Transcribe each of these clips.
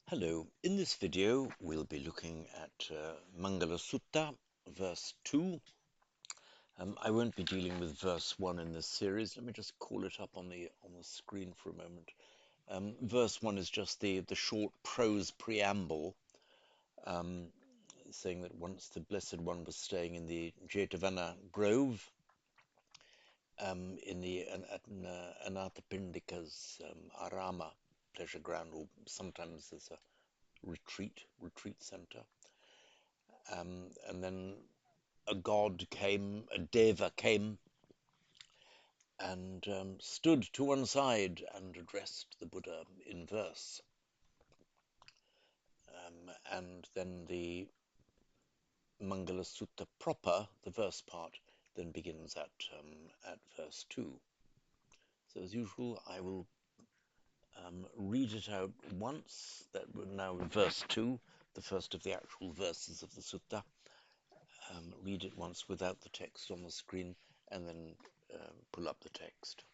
Hello, in this video we'll be looking at Mangala Sutta, verse 2. I won't be dealing with verse 1 in this series. Let me just call it up on the screen for a moment. Verse 1 is just the short prose preamble um, saying that once the Blessed One was staying in the Jetavana Grove in the Anathapindika's Arama pleasure ground, or sometimes as a retreat center. And then a god came, a deva came, and stood to one side and addressed the Buddha in verse. And then the Mangala Sutta proper, the verse part, then begins at verse 2. So as usual, I will read it out once. That we're now in verse 2, the first of the actual verses of the sutta. Read it once without the text on the screen, and then pull up the text.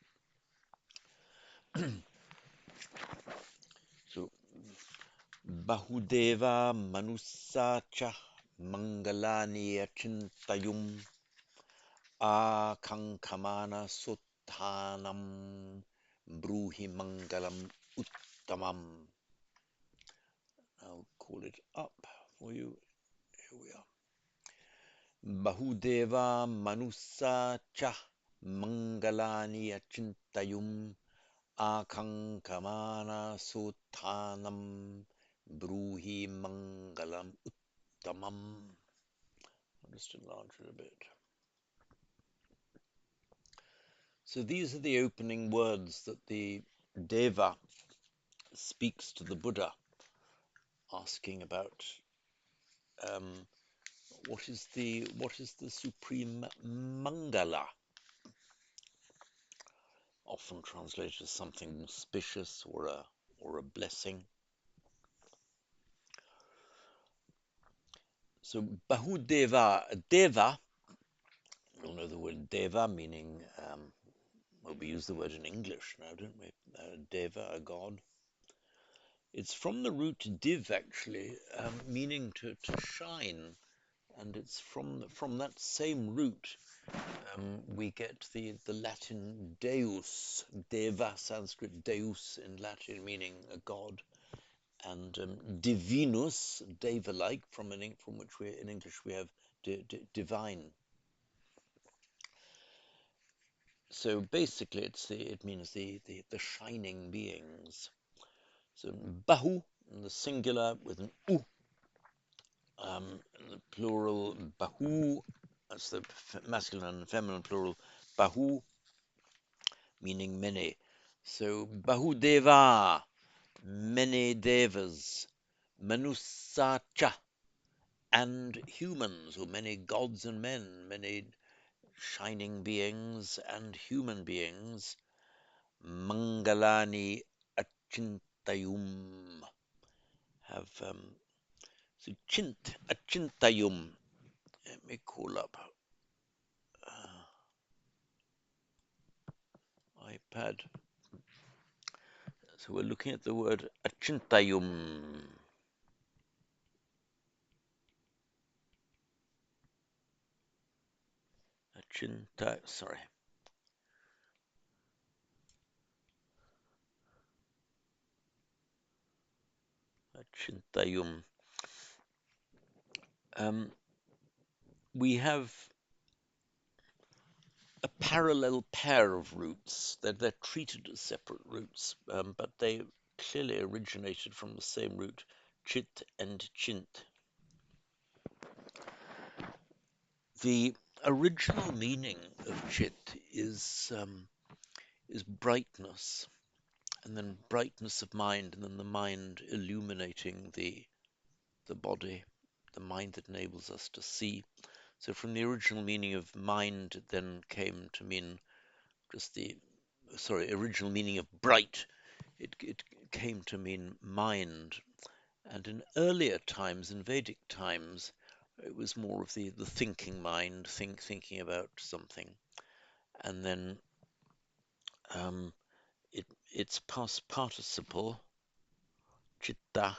So, Bahudeva Manusacha Mangalani Achintayum Akankamana Suttanam Bruhi Mangalam Uttamam. I'll call it up for you. Here we are. Bahudeva Manusacha Mangalani Achintayum Akankamana Suttanam Bruhi Mangalam Uttamam. I'll just enlarge it a bit. So these are the opening words that the Deva speaks to the Buddha, asking about what is the supreme Mangala, often translated as something auspicious or a blessing. So Bahudeva, Deva, you'll know the word Deva meaning, well, we use the word in English now, don't we? Deva, a god. It's from the root div, actually, meaning to shine, and it's from that same root we get the Latin deus, deva, Sanskrit deus in Latin, meaning a god, and divinus, deva-like, from which we in English we have divine. So basically, it means the shining beings. So bahu in the singular with an u, in the plural bahu, that's the masculine and feminine plural, bahu, meaning many. So bahu deva, many devas, manusacha, and humans, or many gods and men, many shining beings and human beings, mangalani achintayum, have so achintayum. Let me call up iPad. So we're looking at the word achintayum. Sorry. Achintayum. We have a parallel pair of roots. They're treated as separate roots, but they clearly originated from the same root, chit and chint. The original meaning of chit is brightness, and then brightness of mind, and then the mind illuminating the body, the mind that enables us to see. So from the original meaning of mind, it then came to mean just original meaning of bright. It came to mean mind. And in earlier times, in Vedic times, it was more of the thinking mind, thinking about something. And then its past participle, chitta,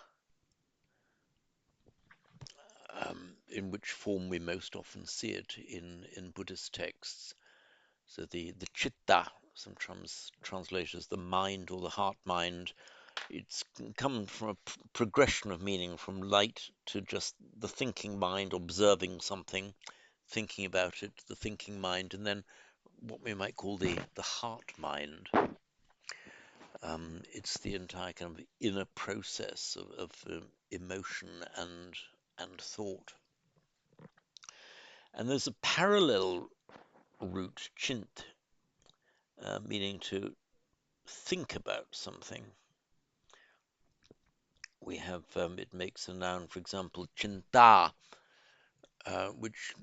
in which form we most often see it in Buddhist texts. So the chitta, sometimes translated as the mind or the heart mind, it's come from a progression of meaning from light to just the thinking mind, observing something, thinking about it, the thinking mind, and then what we might call the heart mind. It's the entire kind of inner process of emotion and thought. And there's a parallel root, chint, meaning to think about something. We have it makes a noun, for example, chinta, which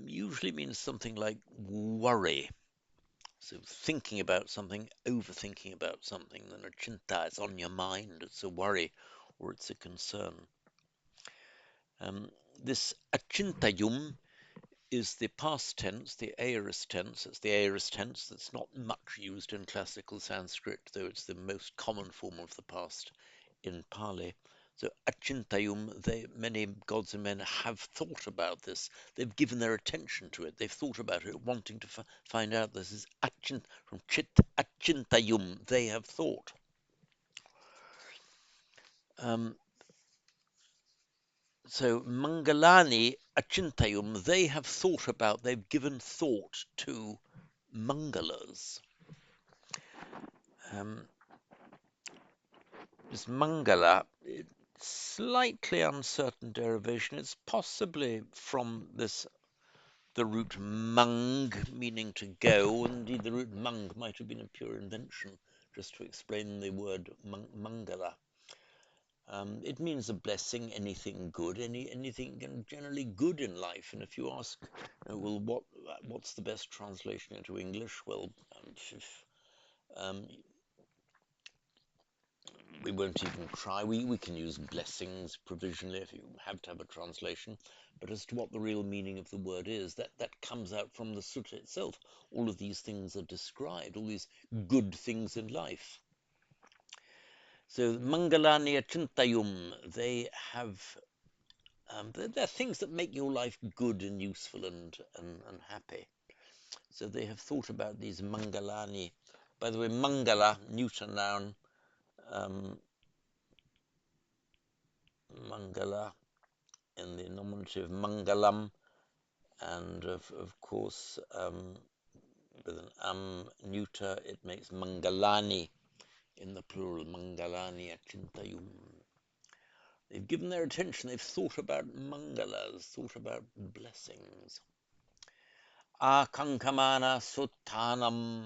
usually means something like worry. So thinking about something, overthinking about something, then a chinta is on your mind, it's a worry or it's a concern. Um, this achintayum is the past tense, the aorist tense. It's the aorist tense that's not much used in classical Sanskrit, though it's the most common form of the past in Pali. So achintayum, many gods and men have thought about this. They've given their attention to it. They've thought about it, wanting to find out. This is from chit achintayum. They have thought. Um, so Mangalani achintayum. They have thought about. They've given thought to Mangalas. This Mangala, slightly uncertain derivation. It's possibly from the root mang, meaning to go, and indeed the root mang might have been a pure invention just to explain the word Mangala. It means a blessing, anything good, anything generally good in life. And if you ask, well, what's the best translation into English? Well, um, we won't even try. We can use blessings provisionally if you have to have a translation. But as to what the real meaning of the word is, that comes out from the sutta itself. All of these things are described, all these good things in life. So Mangalani Achintayum, they have, they're things that make your life good and useful and happy. So they have thought about these Mangalani. By the way, Mangala, neuter noun, um, Mangala in the nominative Mangalam, and of course with an neuter it makes Mangalani in the plural, Mangalani Achintayum. They've given their attention, they've thought about Mangalas, thought about blessings. Akankamana Suttanam.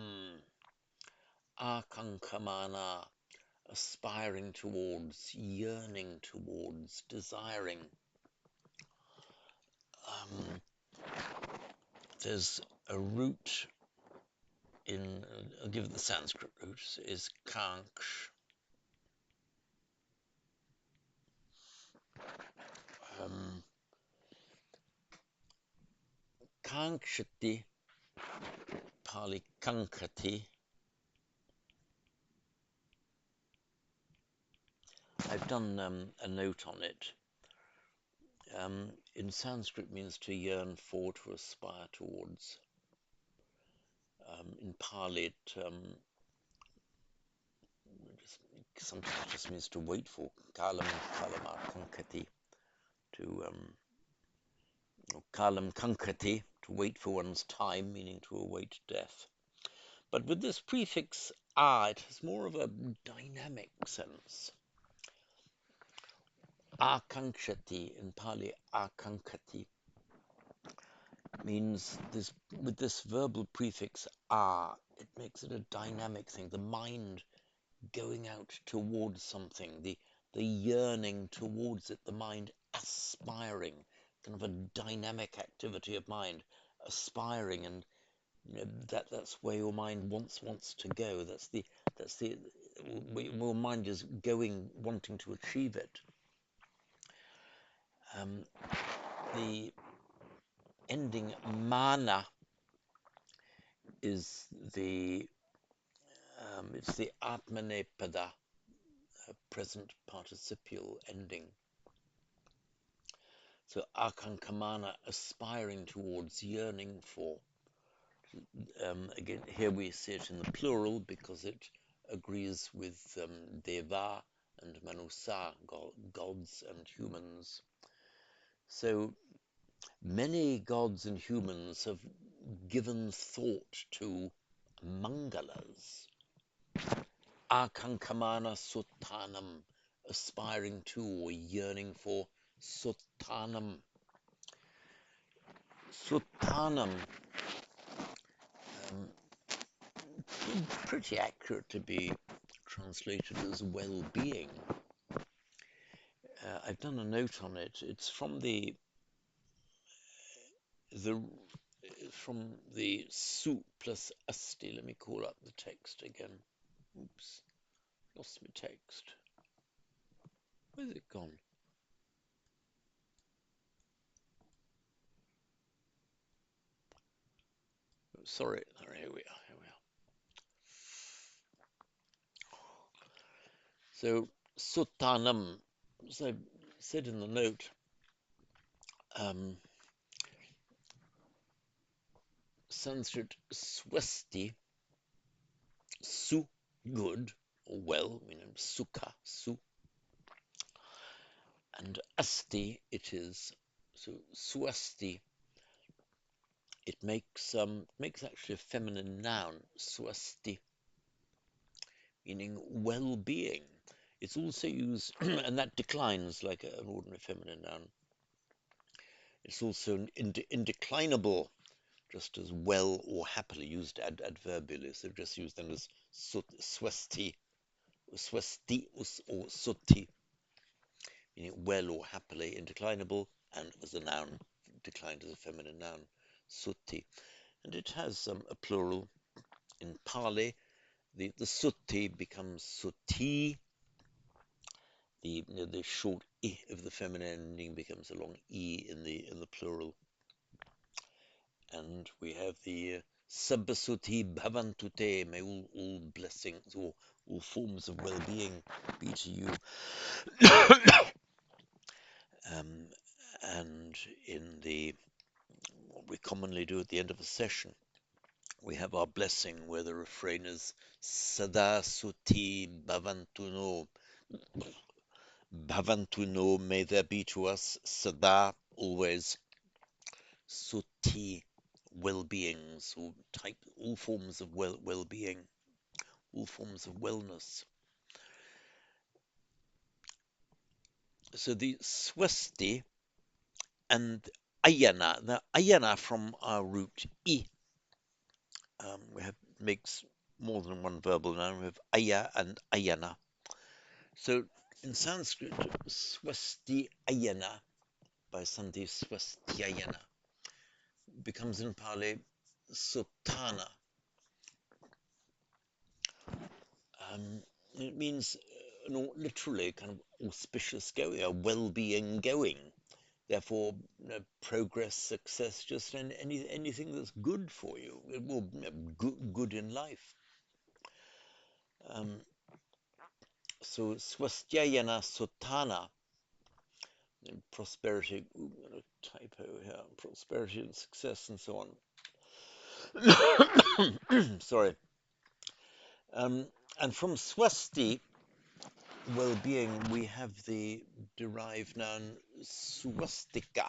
Akankamana, aspiring towards, yearning towards, desiring. There's a root in, I'll give it the Sanskrit root, is kanksh. Kankshati, Pali kankati. I've done a note on it. In Sanskrit means to yearn for, to aspire towards. In Pali it sometimes just means to wait for. Kalam kalama kankati, to kalam kankati, to wait for one's time, meaning to await death. But with this prefix a, it has more of a dynamic sense. Akankshati, in Pali, akankati, means this, with this verbal prefix a, it makes it a dynamic thing. The mind going out towards something, the yearning towards it, the mind aspiring, kind of a dynamic activity of mind, aspiring, and that's where your mind wants to go. That's the your mind is going, wanting to achieve it. The ending mana is it's the atmanepada, present participial ending. So akankamana, aspiring towards, yearning for. Again, here we see it in the plural because it agrees with deva and manusa, gods and humans. So many gods and humans have given thought to mangalas. Akankamana suttanam, aspiring to or yearning for suttanam. Suttanam, um, pretty accurate to be translated as well-being. I've done a note on it. It's the from the su plus asti. Let me call up the text again. Oops, lost my text. Where's it gone? Sorry, here we are. Here we are. So suttanam, as I said in the note, um, Sanskrit swasti, su, good or well, sukha, su, and asti, it is. So swasti, it makes actually a feminine noun, swasti, meaning well-being. It's also used, and that declines like an ordinary feminine noun. It's also indeclinable, just as well or happily, used adverbially. So just use them as swasti, swasti or sutti, meaning well or happily, indeclinable, and as a noun, declined as a feminine noun, sutti. And it has a plural in Pali. The sutti becomes sutti. The short I of the feminine ending becomes a long E in the plural. And we have the Sabbasuti Bhavantute, may all blessings or all forms of well-being be to you. um, and in what we commonly do at the end of a session, we have our blessing where the refrain is Sada Suti Bhavantuno. Bhavantuno, may there be to us Sada, always, Suti, well-beings, all forms of well-being, all forms of wellness. So the swasti and ayana, the ayana from our root I, we have makes more than one verbal noun. We have aya and ayana. So in Sanskrit, swasti ayana by Sandhi swastyayana becomes in Pali sutana. It means literally kind of auspicious going, a well-being going. Therefore, progress, success, just anything that's good for you, well, good in life. Um, so swastyayana sutana, prosperity, typo here, prosperity and success and so on. Sorry. And from swasti, well-being, we have the derived noun swastika,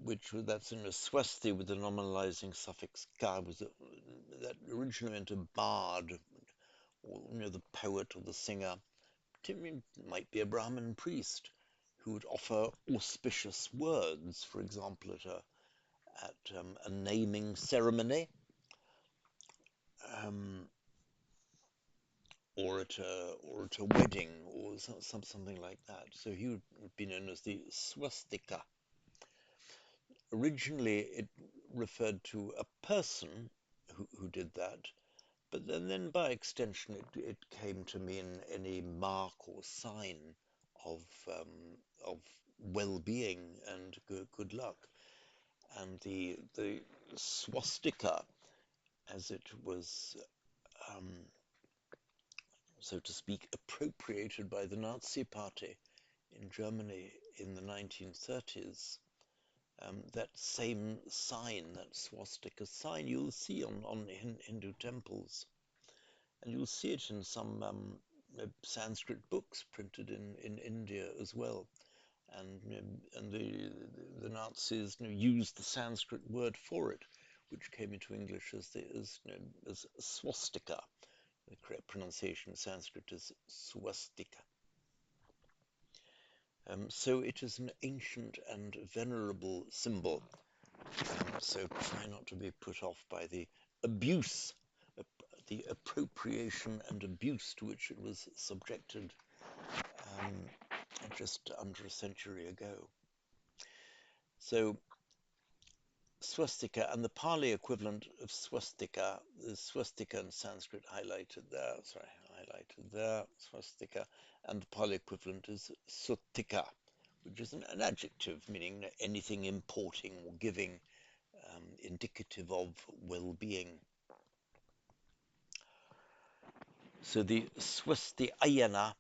which that's in a swasti with the nominalizing suffix ka, that originally meant a bard, or the poet or the singer. It might be a Brahmin priest who would offer auspicious words, for example, at a naming ceremony, um, or at a wedding, or something like that. So he would be known as the swastika. Originally, it referred to a person who did that, but then by extension, it came to mean any mark or sign of of well-being and good luck. And the swastika, as it was, um, so to speak, appropriated by the Nazi Party in Germany in the 1930s, that same sign, that swastika sign, you'll see on Hindu temples, and you'll see it in some Sanskrit books printed in India as well. And the Nazis used the Sanskrit word for it, which came into English as swastika. The correct pronunciation in Sanskrit is swastika. So it is an ancient and venerable symbol. So try not to be put off by the abuse, the appropriation and abuse to which it was subjected just under a century ago. So swastika and the Pali equivalent of swastika, the swastika in Sanskrit highlighted there, swastika, and the Pali equivalent is sutika, which is an adjective meaning anything importing or giving, indicative of well-being. So the swastiyana,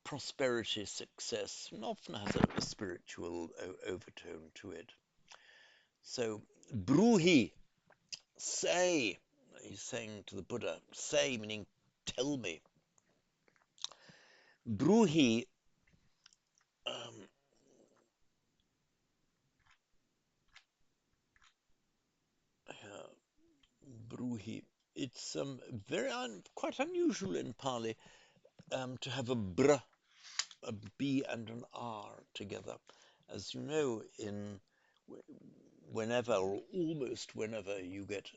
prosperity, success, often has a spiritual overtone to it. So bruhi, say, he's saying to the Buddha, say meaning tell me. Bruhi, bruhi, it's quite unusual in Pali to have a br, a b and an r together. As you know, whenever or almost whenever you get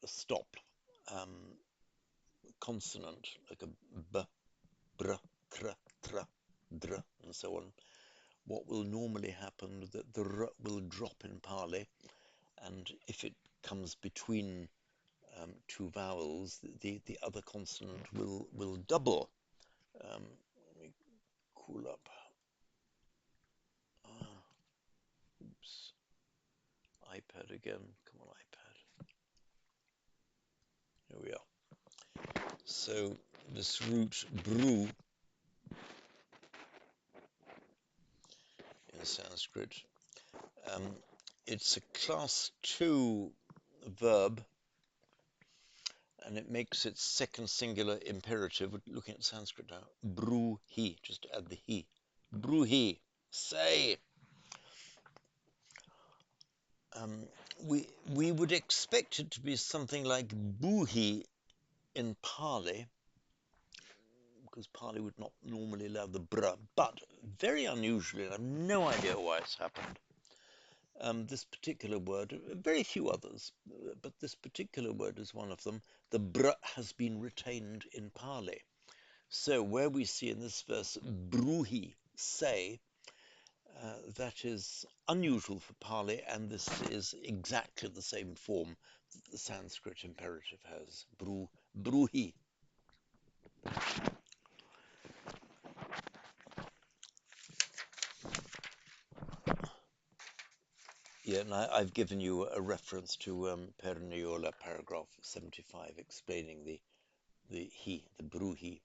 a stopped consonant like a b, br, kr, tr, dr, and so on, what will normally happen that the r will drop in Pali, and if it comes between two vowels, the other consonant will double. Let me cool up. Oops. iPad again. Come on, iPad. Here we are. So this root bru in Sanskrit, it's a class 2 verb, and it makes its second singular imperative. We're looking at Sanskrit now. Bruhi, just add the he. Bruhi, say. We would expect it to be something like buhi in Pali, because Pali would not normally allow the bra, but very unusually, and I have no idea why it's happened. This particular word, very few others, but this particular word is one of them. The bra has been retained in Pali. So where we see in this verse, bruhi, say, that is unusual for Pali, and this is exactly the same form that the Sanskrit imperative has, bruhi. Yeah, and I've given you a reference to Perniola, paragraph 75, explaining the bruhi.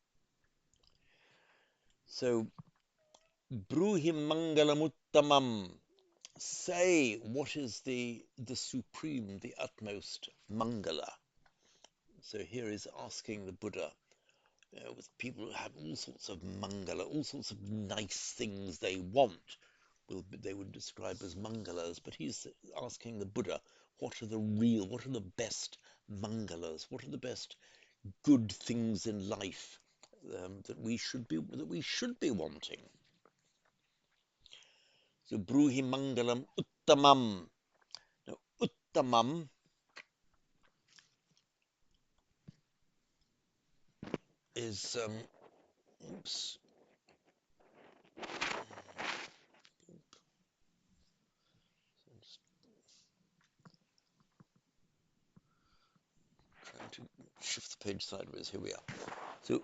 So, bruhi mangalamuttamam. Say what is the supreme, the utmost mangala. So here is asking the Buddha, with people who have all sorts of mangala, all sorts of nice things they want, they would describe as mangalas, but he's asking the Buddha, what are the best mangalas, what are the best good things in life that we should be wanting. So bruhi mangalam uttamam. Now uttamam is oops. Trying to shift the page sideways. Here we are. So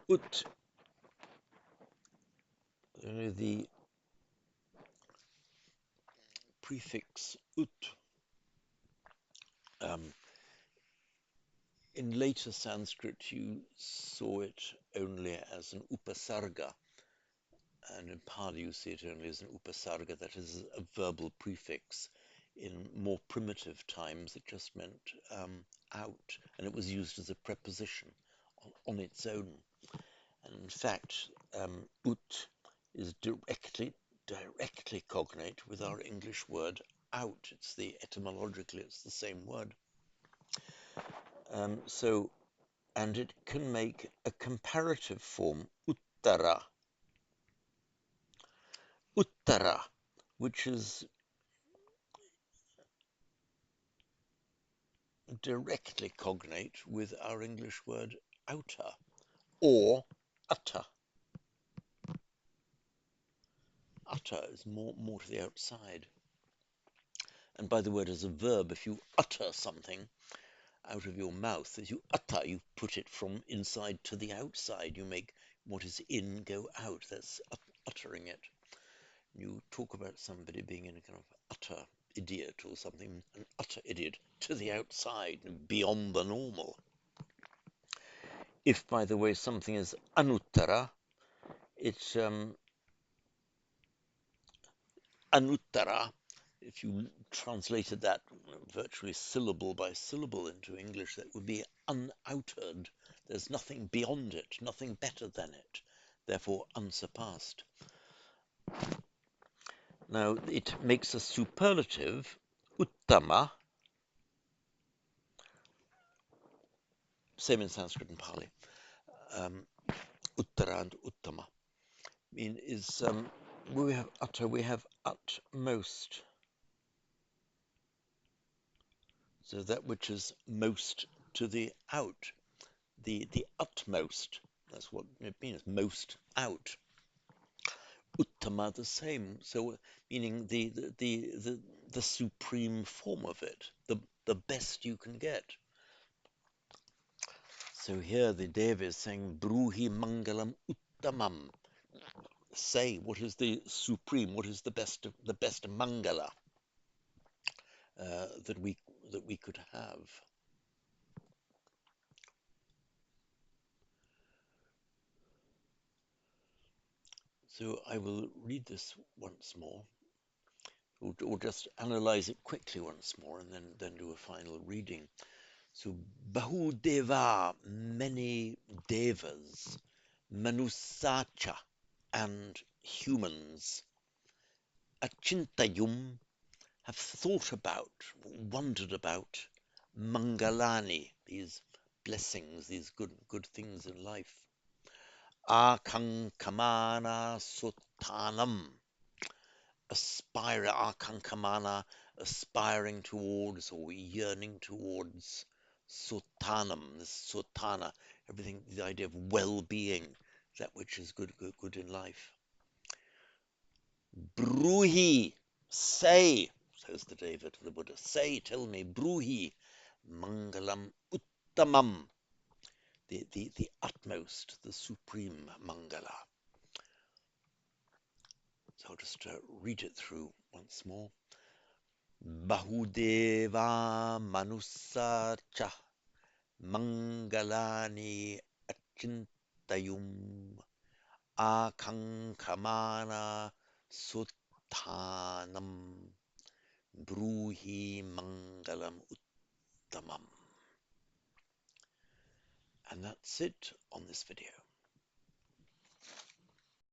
the prefix ut, in later Sanskrit you saw it only as an upasarga, and in Pali you see it only as an upasarga, that is a verbal prefix. In more primitive times, it just meant out, and it was used as a preposition on its own. And in fact, ut is directly cognate with our English word out. Etymologically, it's the same word. And it can make a comparative form, uttara, which is directly cognate with our English word outer, or utter. Utter is more to the outside. And by the word as a verb, if you utter something out of your mouth, as you utter, you put it from inside to the outside. You make what is in go out. That's uttering it. You talk about somebody being in a kind of utter idiot or something, an utter idiot to the outside, beyond the normal. If, by the way, something is anuttara, it's anuttara. If you translated that virtually syllable by syllable into English, that would be unoutered. There's nothing beyond it, nothing better than it, therefore unsurpassed. Now, it makes a superlative, uttama, same in Sanskrit and Pali, uttara and uttama. We have utter, we have utmost. So that which is most to the out, the utmost. That's what it means, most out. Uttama the same. So meaning the supreme form of it, the best you can get. So here the Deva is saying, Bruhi Mangalam Uttamam. Say what is the supreme, what is the best Mangala that we could have. So I will read this once more, or just analyze it quickly once more, and then do a final reading. So Bahu Deva, many devas, Manusacha, and humans, Achintayum, have thought about, wondered about, Mangalani, these blessings, these good things in life. Akankamana Suttanam, Akankamana, aspiring towards or yearning towards Suttanam, this Suttana, everything, the idea of well-being, that which is good in life. Bruhi, say, says the Deva to the Buddha, say, tell me, Bruhi, Mangalam Uttamam, the utmost, the supreme Mangala. So I'll just read it through once more. Bahudeva Manusacha Mangalani Achintayum Akankamana Suttanam Bruhi Mangalam Uttamam. And that's it on this video.